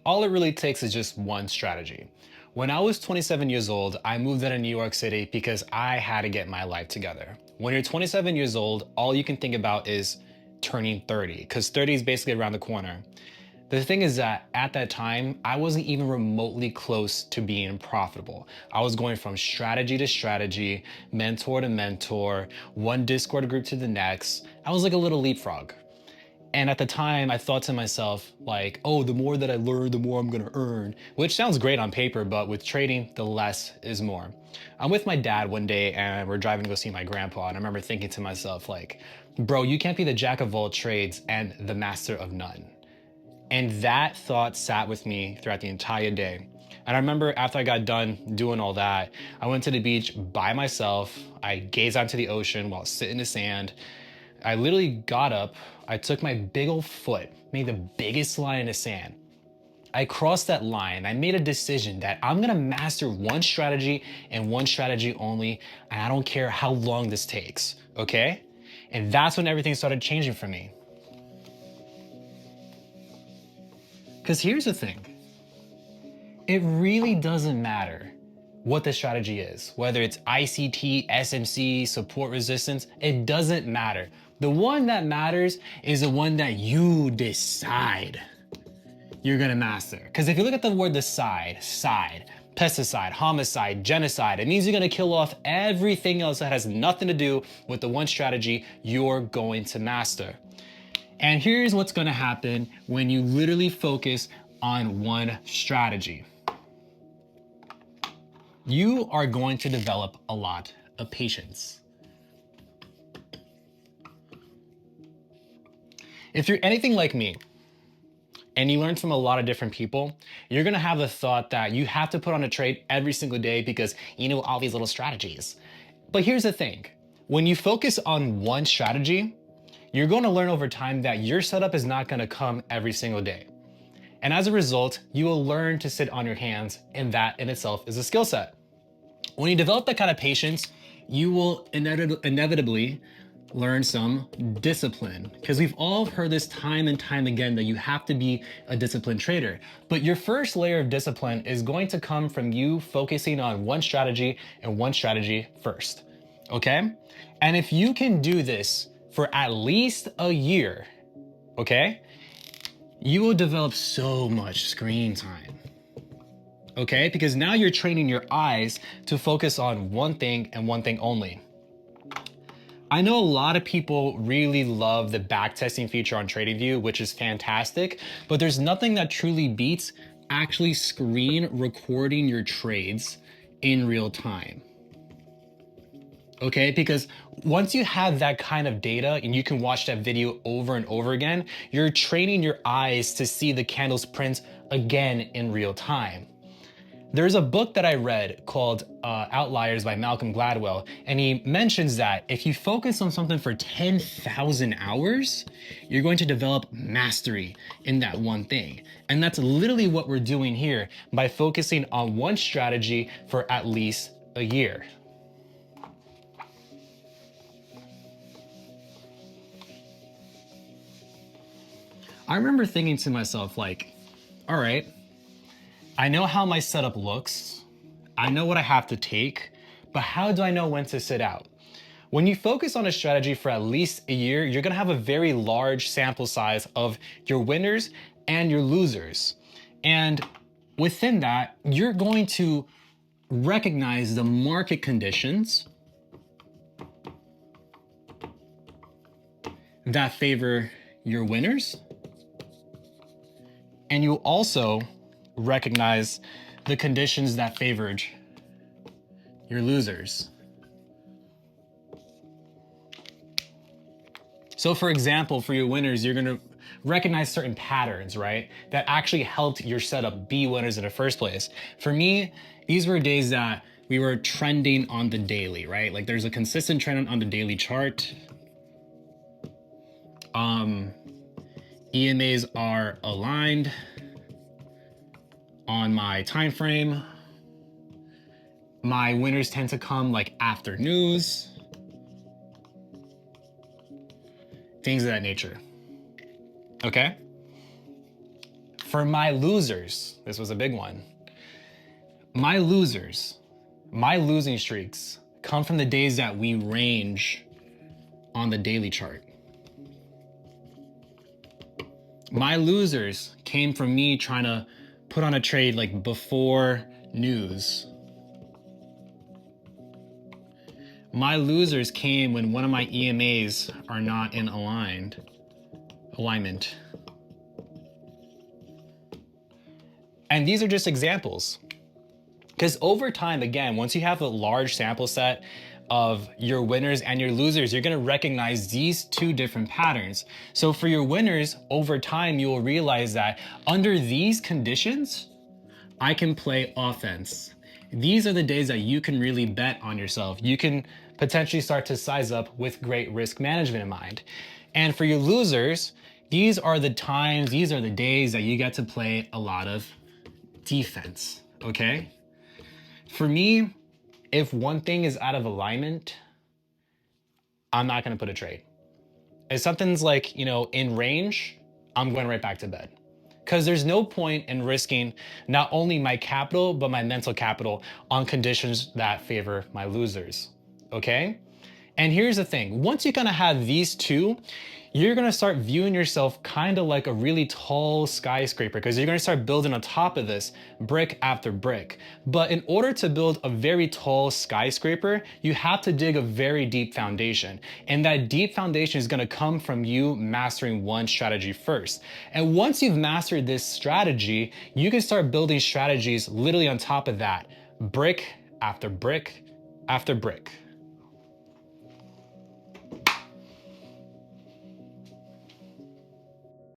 all it really takes is just one strategy. When I was 27 years old, I moved out of New York City because I had to get my life together. When you're 27 years old, all you can think about is turning 30, because 30 is basically around the corner. The thing is that at that time, I wasn't even remotely close to being profitable. I was going from strategy to strategy, mentor to mentor, one Discord group to the next. I was like a little leapfrog. And at the time, I thought to myself, like, oh, the more that I learn, the more I'm gonna earn, which sounds great on paper, but with trading, the less is more. I'm with my dad one day and we're driving to go see my grandpa. And I remember thinking to myself, like, bro, you can't be the jack of all trades and the master of none. And that thought sat with me throughout the entire day. And I remember after I got done doing all that, I went to the beach by myself. I gazed out to the ocean while sitting in the sand. I literally got up, I took my big old foot, made the biggest line in the sand. I crossed that line. I made a decision that I'm gonna master one strategy and one strategy only, and I don't care how long this takes, okay? And that's when everything started changing for me. Because here's the thing, it really doesn't matter what the strategy is, whether it's ICT, SMC, support resistance, it doesn't matter. The one that matters is the one that you decide you're gonna master. Because if you look at the word decide, side, pesticide, homicide, genocide, it means you're gonna kill off everything else that has nothing to do with the one strategy you're going to master. And here's what's gonna happen when you literally focus on one strategy. You are going to develop a lot of patience. If you're anything like me, and you learn from a lot of different people, you're gonna have the thought that you have to put on a trade every single day because you know all these little strategies. But here's the thing, when you focus on one strategy, you're gonna learn over time that your setup is not gonna come every single day. And as a result, you will learn to sit on your hands, and that in itself is a skill set. When you develop that kind of patience, you will inevitably learn some discipline, because we've all heard this time and time again that you have to be a disciplined trader. But your first layer of discipline is going to come from you focusing on one strategy and one strategy first, okay? And if you can do this for at least a year, okay, you will develop so much screen time. Okay, because now you're training your eyes to focus on one thing and one thing only. I know a lot of people really love the backtesting feature on TradingView, which is fantastic, but there's nothing that truly beats actually screen recording your trades in real time. Okay, because once you have that kind of data and you can watch that video over and over again, you're training your eyes to see the candles prints again in real time. There's a book that I read called Outliers by Malcolm Gladwell, and he mentions that if you focus on something for 10,000 hours, you're going to develop mastery in that one thing. And that's literally what we're doing here by focusing on one strategy for at least a year. I remember thinking to myself, like, all right, I know how my setup looks, I know what I have to take, but how do I know when to sit out? When you focus on a strategy for at least a year, you're gonna have a very large sample size of your winners and your losers. And within that, you're going to recognize the market conditions that favor your winners, and you also recognize the conditions that favored your losers. So for example, for your winners, you're gonna recognize certain patterns, right? That actually helped your setup be winners in the first place. For me, these were days that we were trending on the daily, right? Like there's a consistent trend on the daily chart. EMAs are aligned on my time frame. My winners tend to come like after news, things of that nature. Okay? For my losers, this was a big one. My losers, my losing streaks come from the days that we range on the daily chart. My losers came from me trying to put on a trade like before news. My losers came when one of my EMAs are not in alignment. And these are just examples. Because over time, again, once you have a large sample set of your winners and your losers, you're gonna recognize these two different patterns. So for your winners, over time, you will realize that under these conditions, I can play offense. These are the days that you can really bet on yourself. You can potentially start to size up with great risk management in mind. And for your losers, these are the times, these are the days that you get to play a lot of defense, okay? For me, if one thing is out of alignment, I'm not gonna put a trade. If something's like, in range, I'm going right back to bed. Because there's no point in risking not only my capital, but my mental capital on conditions that favor my losers, okay? And here's the thing, once you kind of have these two, you're gonna start viewing yourself kind of like a really tall skyscraper because you're gonna start building on top of this brick after brick. But in order to build a very tall skyscraper, you have to dig a very deep foundation. And that deep foundation is gonna come from you mastering one strategy first. And once you've mastered this strategy, you can start building strategies literally on top of that, brick after brick after brick.